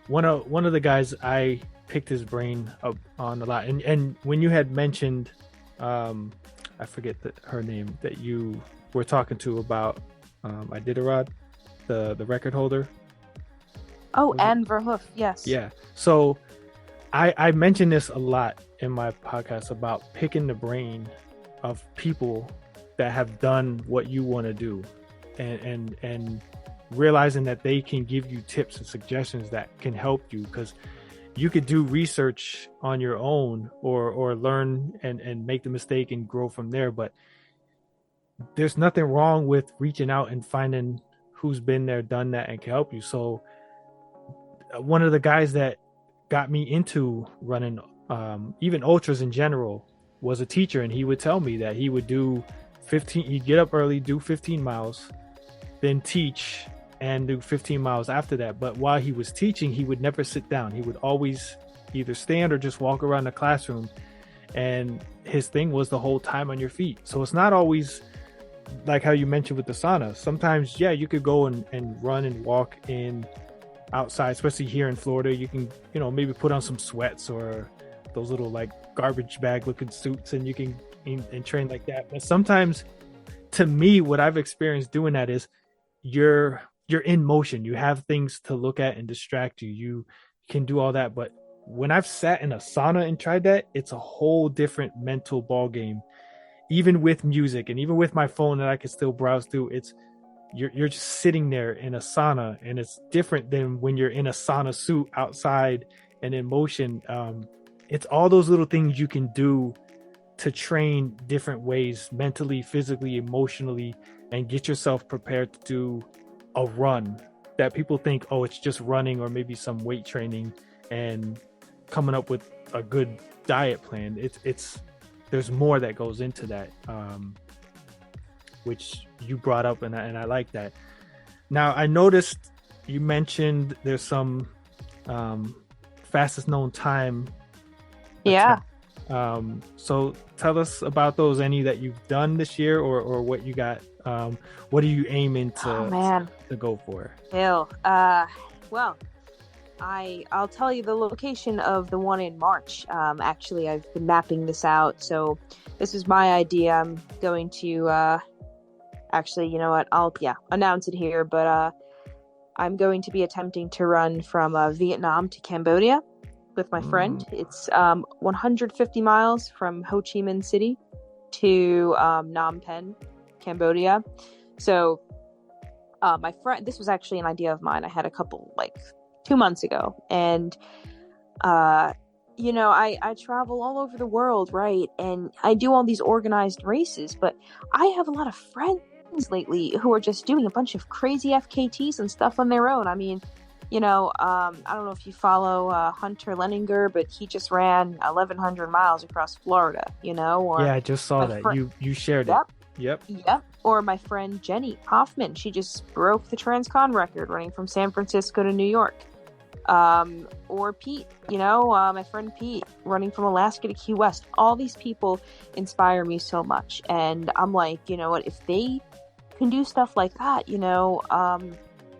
one of the guys I picked his brain up on a lot, and when you had mentioned I forget her name that you were talking to about Iditarod, the record holder. Oh, Anne Verhoof, yes. Yeah. So I mention this a lot in my podcast about picking the brain of people that have done what you want to do, and realizing that they can give you tips and suggestions that can help you, because you could do research on your own or learn and make the mistake and grow from there. But there's nothing wrong with reaching out and finding who's been there, done that, and can help you. So one of the guys that got me into running, even ultras in general, was a teacher, and he would tell me that he would do 15, he'd get up early, do 15 miles, then teach and do 15 miles after that. But while he was teaching, he would never sit down. He would always either stand or just walk around the classroom. And his thing was the whole time on your feet. So it's not always like how you mentioned with the sauna. Sometimes, yeah, you could go and run and walk in outside, especially here in Florida. You can, maybe put on some sweats or those little like garbage bag looking suits, and you can and train like that. But sometimes, to me, what I've experienced doing that is you're in motion. You have things to look at and distract you. You can do all that. But when I've sat in a sauna and tried that, it's a whole different mental ball game. Even with music and even with my phone that I can still browse through, you're just sitting there in a sauna, and it's different than when you're in a sauna suit outside and in motion. It's all those little things you can do to train different ways, mentally, physically, emotionally, and get yourself prepared to do a run that people think, oh, it's just running or maybe some weight training and coming up with a good diet plan. It's there's more that goes into that, which you brought up, and I like that. Now, I noticed you mentioned there's some fastest known time. Yeah. So tell us about those, any that you've done this year, or what you got. What are you aiming to go for? Well, I'll tell you the location of the one in March. Actually, I've been mapping this out. So this is my idea. I'm going to, actually, you know what? I'll announce it here. But I'm going to be attempting to run from Vietnam to Cambodia with my friend. It's 150 miles from Ho Chi Minh City to Phnom Penh, Cambodia. So my friend, this was actually an idea of mine. I had a couple 2 months ago, and I travel all over the world, right? And I do all these organized races, but I have a lot of friends lately who are just doing a bunch of crazy FKTs and stuff on their own. I mean, I don't know if you follow Hunter Leninger, but he just ran 1,100 miles across Florida, or yeah, I just saw that. You shared it. Yep. Or my friend Jenny Hoffman, she just broke the Transcon record running from San Francisco to New York. Or Pete, my friend Pete, running from Alaska to Key West. All these people inspire me so much, and I'm like, you know what, if they can do stuff like that,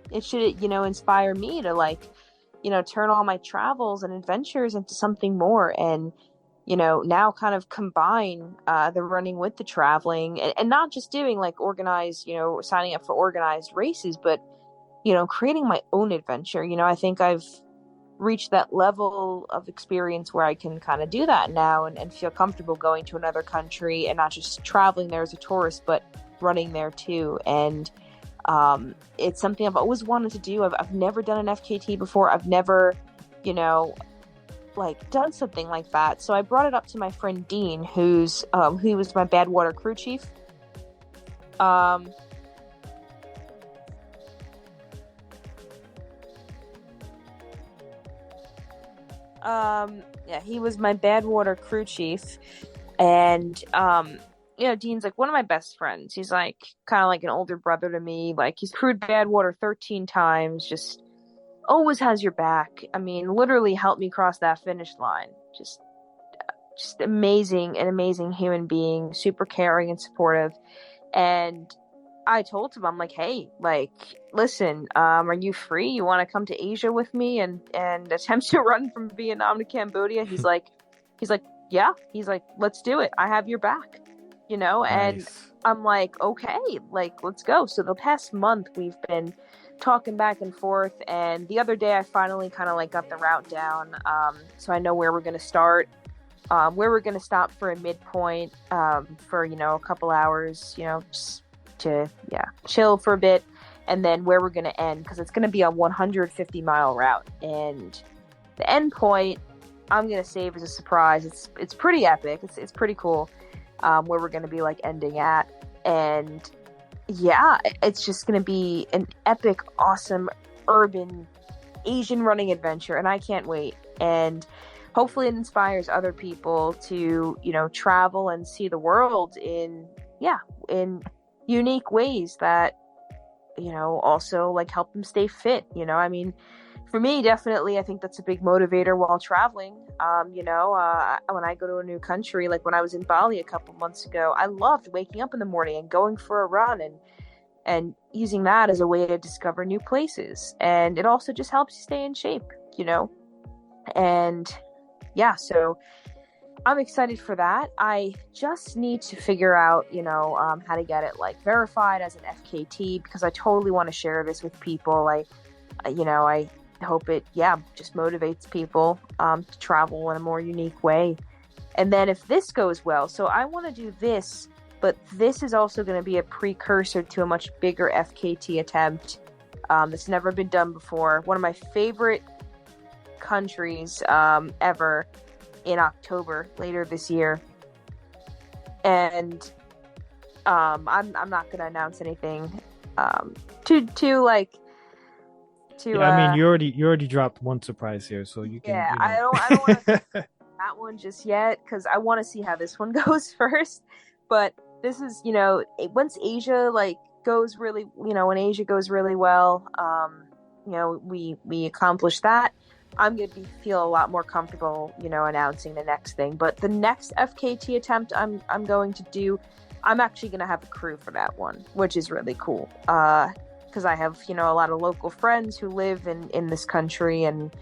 it should, inspire me to turn all my travels and adventures into something more, and now kind of combine the running with the traveling, and not just doing organized, signing up for organized races, but creating my own adventure. I think I've reached that level of experience where I can kind of do that now and feel comfortable going to another country and not just traveling there as a tourist, but running there too. And it's something I've always wanted to do. I've never done an FKT before. I've never, done something like that. So I brought it up to my friend Dean, who was my Badwater crew chief. He was my Badwater crew chief, and Dean's one of my best friends. He's kind of like an older brother to me. He's crewed Badwater 13 times, just always has your back. I mean, literally helped me cross that finish line. Just amazing, an amazing human being, super caring and supportive. And I told him, I'm like, hey, listen, are you free? You want to come to Asia with me and attempt to run from Vietnam to Cambodia? He's like, yeah. He's like, let's do it. I have your back, Nice. And I'm like, okay, let's go. So the past month we've been talking back and forth, and the other day I finally kind of got the route down. So I know where we're going to start, where we're going to stop for a midpoint, for, a couple hours, just to chill for a bit, and then where we're going to end, because it's going to be a 150-mile route, and the end point I'm going to save as a surprise. It's pretty epic. It's pretty cool, where we're going to be ending at, and it's just going to be an epic, awesome urban Asian running adventure, and I can't wait. And hopefully it inspires other people to, travel and see the world in unique ways that, also like help them stay fit. I mean, for me, definitely, I think that's a big motivator while traveling. When I go to a new country, like when I was in Bali a couple months ago, I loved waking up in the morning and going for a run and using that as a way to discover new places. And it also just helps you stay in shape, and yeah, so I'm excited for that. I just need to figure out, how to get it like verified as an FKT, because I totally want to share this with people. I hope it, just motivates people to travel in a more unique way. And then if this goes well, so I want to do this, but this is also going to be a precursor to a much bigger FKT attempt that's never been done before. One of my favorite countries ever, in October later this year. And I'm not going to announce anything too like to yeah, I mean, you already dropped one surprise here, so you can. Yeah, I don't want to that one just yet, because I want to see how this one goes first. But this is, once Asia goes really, when Asia goes really well, we accomplish that, I'm going to feel a lot more comfortable, announcing the next thing. But the next FKT attempt I'm going to do, I'm actually going to have a crew for that one, which is really cool. Because I have, a lot of local friends who live in this country, and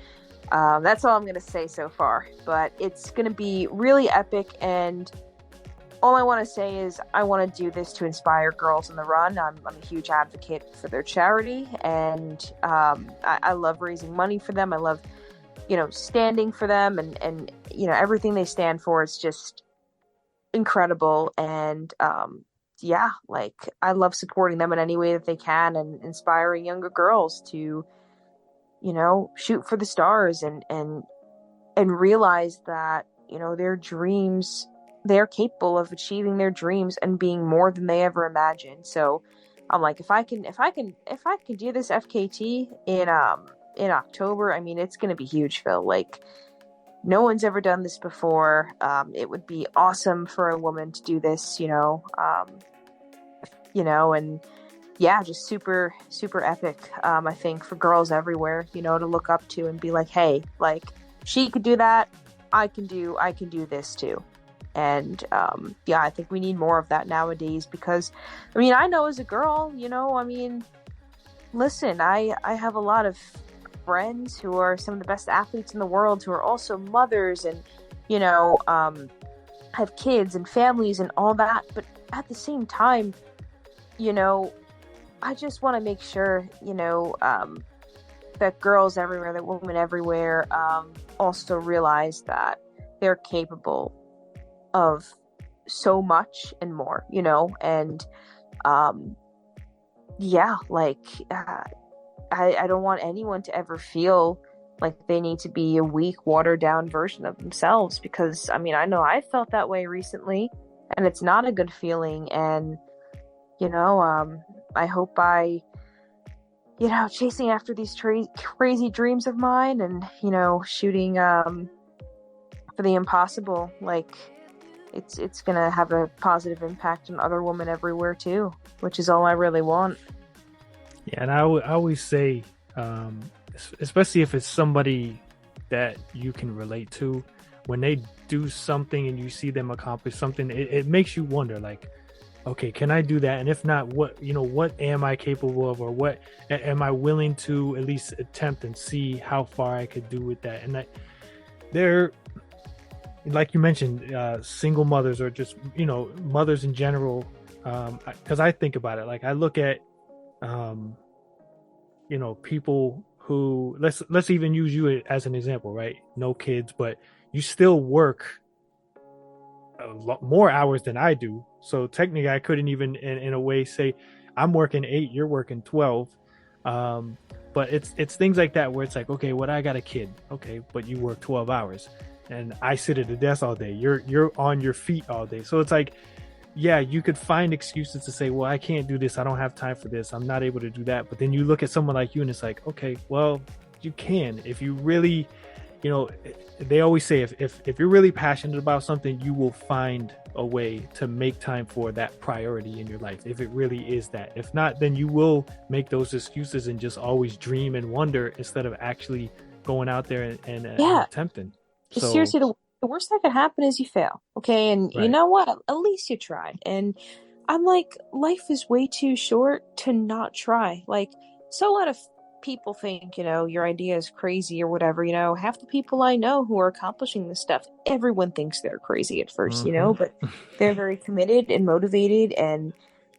that's all I'm going to say so far. But it's going to be really epic, and all I want to say is I want to do this to inspire girls in the run. I'm a huge advocate for their charity, and I love raising money for them. I love, standing for them, and everything they stand for is just incredible. And I love supporting them in any way that they can, and inspiring younger girls to, shoot for the stars and realize that, their dreams, they're capable of achieving their dreams and being more than they ever imagined. So I'm like, if I can do this FKT in October, I mean, it's going to be huge, Phil. Like, no one's ever done this before. It would be awesome for a woman to do this, and yeah, just super, super epic. I think for girls everywhere, to look up to and be like, hey, like, she could do that. I can do this too. And I think we need more of that nowadays, because I mean, I know as a girl, listen, I have a lot of friends who are some of the best athletes in the world, who are also mothers and have kids and families and all that, but at the same time, I just want to make sure that girls everywhere, that women everywhere, also realize that they're capable of so much and more, and I don't want anyone to ever feel like they need to be a weak, watered down version of themselves, because I mean, I know I felt that way recently, and it's not a good feeling. And I hope by chasing after these crazy dreams of mine, and shooting for the impossible, like, it's gonna have a positive impact on other women everywhere too, which is all I really want. Yeah, and I always say, especially if it's somebody that you can relate to, when they do something and you see them accomplish something, it makes you wonder, like, okay, can I do that? And if not, what am I capable of, or what am I willing to at least attempt and see how far I could do with that? And that they're, like you mentioned, single mothers, or just, mothers in general. Because I think about it, like, I look at, people who, let's even use you as an example, right? No kids, but you still work a lot more hours than I do. So technically I couldn't even in a way say I'm working 8, you're working 12. But it's things like that where it's like, okay, I got a kid. Okay, but you work 12 hours and I sit at the desk all day. You're on your feet all day. So it's like, yeah, you could find excuses to say, well, I can't do this. I don't have time for this. I'm not able to do that. But then you look at someone like you and it's like, okay, well, you can. If you really, you know, they always say if you're really passionate about something, you will find a way to make time for that priority in your life, if it really is that. If not, then you will make those excuses and just always dream and wonder instead of actually going out there and attempting. So seriously, the worst that could happen is you fail. Okay. And you right. know what? At least you tried. And I'm like, life is way too short to not try. Like, so a lot of people think, you know, your idea is crazy or whatever. You know, half the people I know who are accomplishing this stuff, everyone thinks they're crazy at first, you know, but they're very committed and motivated. And,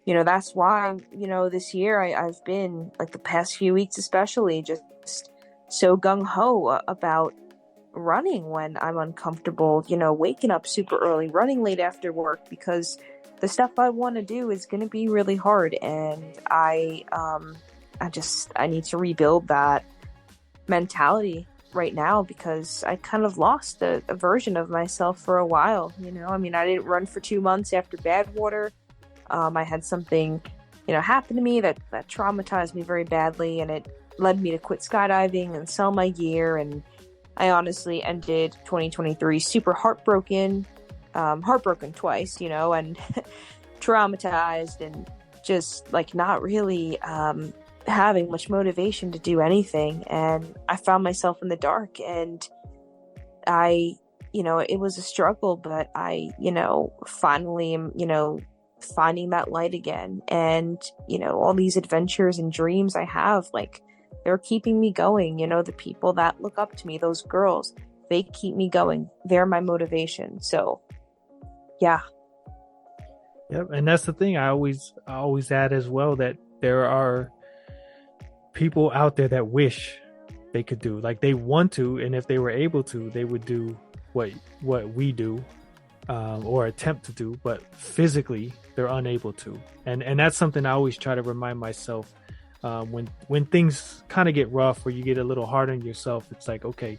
you know, that's why, you know, this year I've been, like, the past few weeks especially, just so gung-ho about running when I'm uncomfortable, you know, waking up super early, running late after work, because the stuff I want to do is going to be really hard. And I need to rebuild that mentality right now, because I kind of lost a version of myself for a while. You know, I mean, I didn't run for 2 months after Badwater. I had something, you know, happen to me that traumatized me very badly, and it led me to quit skydiving and sell my gear. And I honestly ended 2023 super heartbroken twice, you know, and traumatized, and just, like, not really having much motivation to do anything. And I found myself in the dark, and you know, it was a struggle, but I, you know, finally am, you know, finding that light again. And, you know, all these adventures and dreams I have, like, they're keeping me going. You know, the people that look up to me, those girls, they keep me going. They're my motivation. So yeah. Yep. And that's the thing. I always add as well, that there are people out there that wish they could do, like, they want to, and if they were able to, they would do what we do, or attempt to do, but physically they're unable to. And that's something I always try to remind myself, when things kind of get rough, or you get a little hard on yourself. It's like, okay,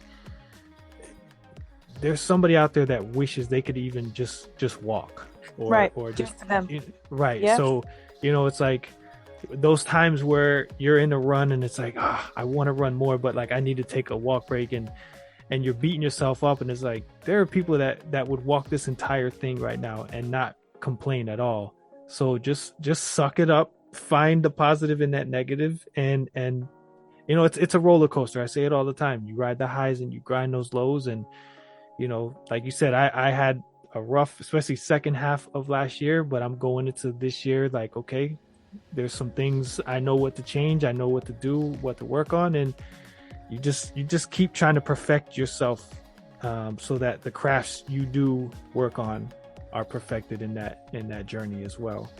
there's somebody out there that wishes they could even just walk, or just them. Right. Yeah. So, you know, it's like those times where you're in a run and it's like, I want to run more, but, like, I need to take a walk break, and you're beating yourself up, and it's like, there are people that would walk this entire thing right now and not complain at all. So just suck it up, find the positive in that negative, and you know, it's a roller coaster. I say it all the time. You ride the highs and you grind those lows. And, you know, like you said, I had a rough, especially second half of last year, but I'm going into this year like, okay, there's some things I know what to change, I know what to do, what to work on, and you just keep trying to perfect yourself, so that the crafts you do work on are perfected in that journey as well.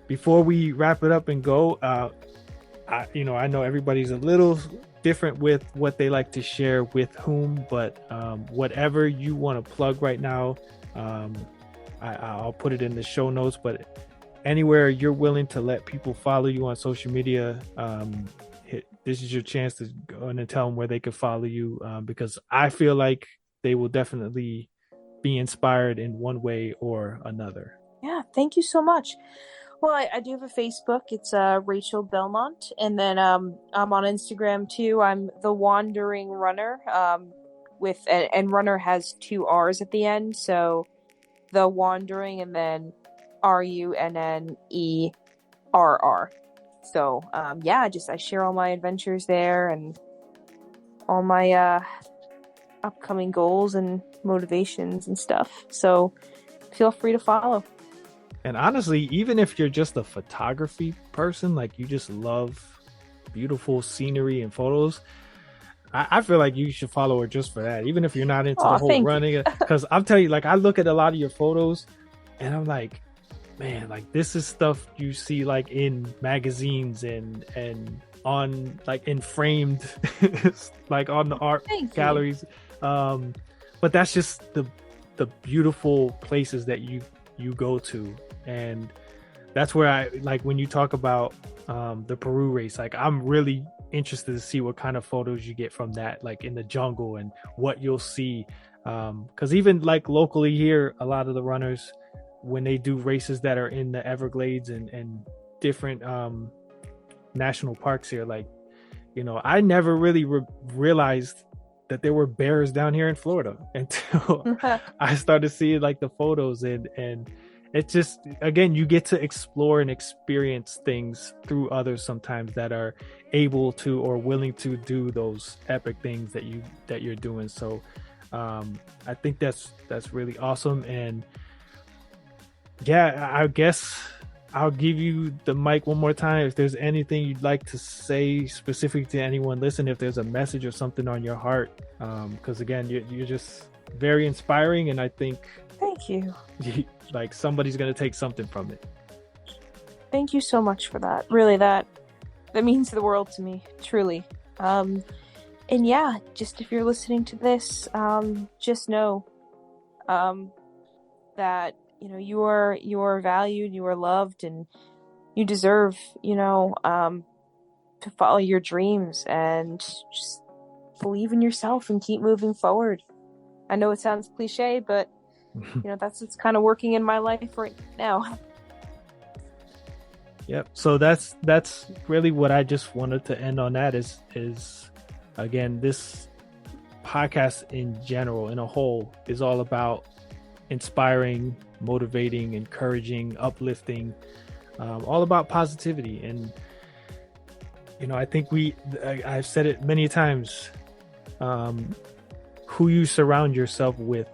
Before we wrap it up and go, I know everybody's a little different with what they like to share with whom, but whatever you want to plug right now, I'll put it in the show notes, but anywhere you're willing to let people follow you on social media, this is your chance to go in and tell them where they can follow you, because I feel like they will definitely be inspired in one way or another. Yeah, thank you so much. Well, I do have a Facebook. It's Rachel Belmont, and then I'm on Instagram too. I'm the Wandering Runner, and runner has 2 R's at the end, so the Wandering, and then RUNNERR. So I share all my adventures there and all my upcoming goals and motivations and stuff. So feel free to follow. And honestly, even if you're just a photography person, like you just love beautiful scenery and photos, I feel like you should follow her just for that. Even if you're not into the whole running, because I'll tell you, like, I look at a lot of your photos and I'm like, man, like, this is stuff you see like in magazines and on, like, in framed like on the art galleries. But that's just the beautiful places that you go to. And that's where I like, when you talk about the Peru race, like, I'm really interested to see what kind of photos you get from that, like in the jungle, and what you'll see, because even like locally here, a lot of the runners, when they do races that are in the Everglades and different national parks here, like, you know, I never really realized that there were bears down here in Florida until I started seeing like the photos, and it's just, again, you get to explore and experience things through others sometimes that are able to or willing to do those epic things that you're doing. So I think that's really awesome. And yeah, I guess I'll give you the mic one more time. If there's anything you'd like to say specific to anyone listening, if there's a message or something on your heart, because again, you're just very inspiring, and I think thank you. Like somebody's gonna take something from it. Thank you so much for that. Really, that means the world to me, truly. And yeah, just if you're listening to this, just know that you are valued, you are loved, and you deserve, to follow your dreams and just believe in yourself and keep moving forward. I know it sounds cliche, but that's what's kind of working in my life right now. Yep. So that's really what I just wanted to end on. That is again, this podcast in general, in a whole, is all about inspiring, motivating, encouraging, uplifting, all about positivity. And I think I've said it many times, who you surround yourself with,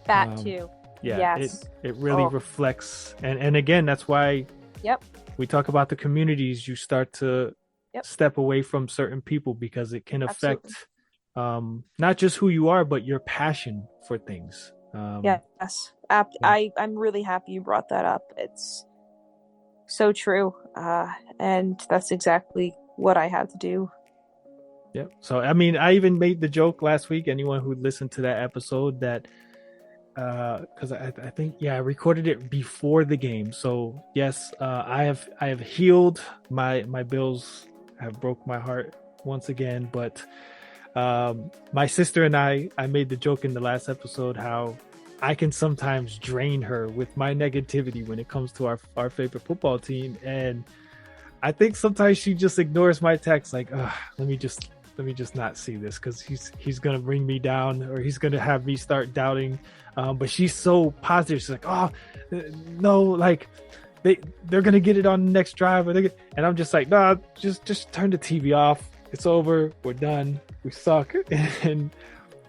that too. Yeah, yes. it really reflects, and again, that's why we talk about the communities. You start to step away from certain people because it can affect not just who you are, but your passion for things. Yes. I'm really happy you brought that up. It's so true. And that's exactly what I had to do. Yeah. So, I mean, I even made the joke last week, anyone who listened to that episode, that because I think, I recorded it before the game. So yes, I have healed. My bills have broke my heart once again, but my sister and I made the joke in the last episode how I can sometimes drain her with my negativity when it comes to our favorite football team. And I think sometimes she just ignores my text, like, let me just not see this, because he's gonna bring me down, or he's gonna have me start doubting. But she's so positive. She's like, oh no, like they're gonna get it on the next drive, and I'm just like, nah, just turn the TV off. It's over. We're done. We suck. And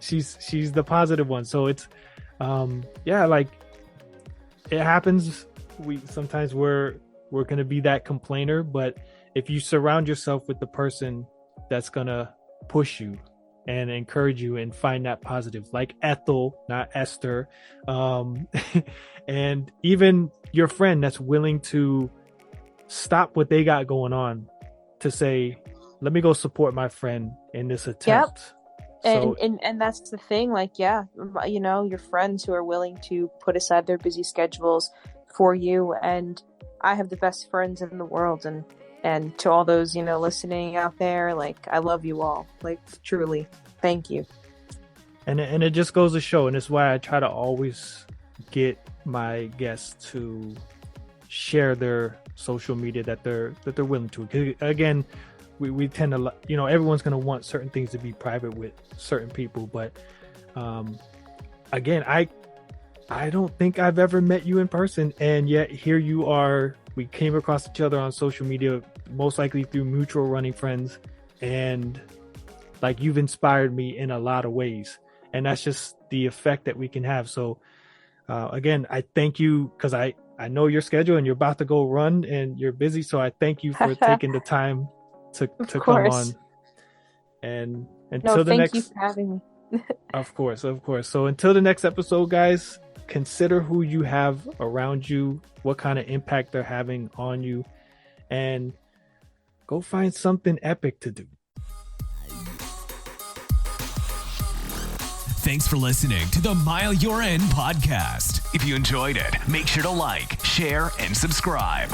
she's the positive one. So it's like it happens. Sometimes we're gonna be that complainer, but if you surround yourself with the person that's gonna push you and encourage you and find that positive, like Ethel, not Esther, and even your friend that's willing to stop what they got going on to say, let me go support my friend in this attempt. Yep. And that's the thing, like, your friends who are willing to put aside their busy schedules for you. And I have the best friends in the world, and to all those, listening out there, like, I love you all, like, truly. Thank you. And it just goes to show, and it's why I try to always get my guests to share their social media that they're willing to. 'Cause again, we tend to, everyone's going to want certain things to be private with certain people, but again, I don't think I've ever met you in person, and yet here you are. We came across each other on social media, most likely through mutual running friends, and like, you've inspired me in a lot of ways, and that's just the effect that we can have. So again, I thank you, because I know your schedule and you're about to go run and you're busy, so I thank you for taking the time to come on. And until the next, thank you for having me. Of course. So until the next episode, guys, consider who you have around you, what kind of impact they're having on you, and go find something epic to do. Thanks for listening to the Mile You're In podcast. If you enjoyed it, make sure to like, share, and subscribe.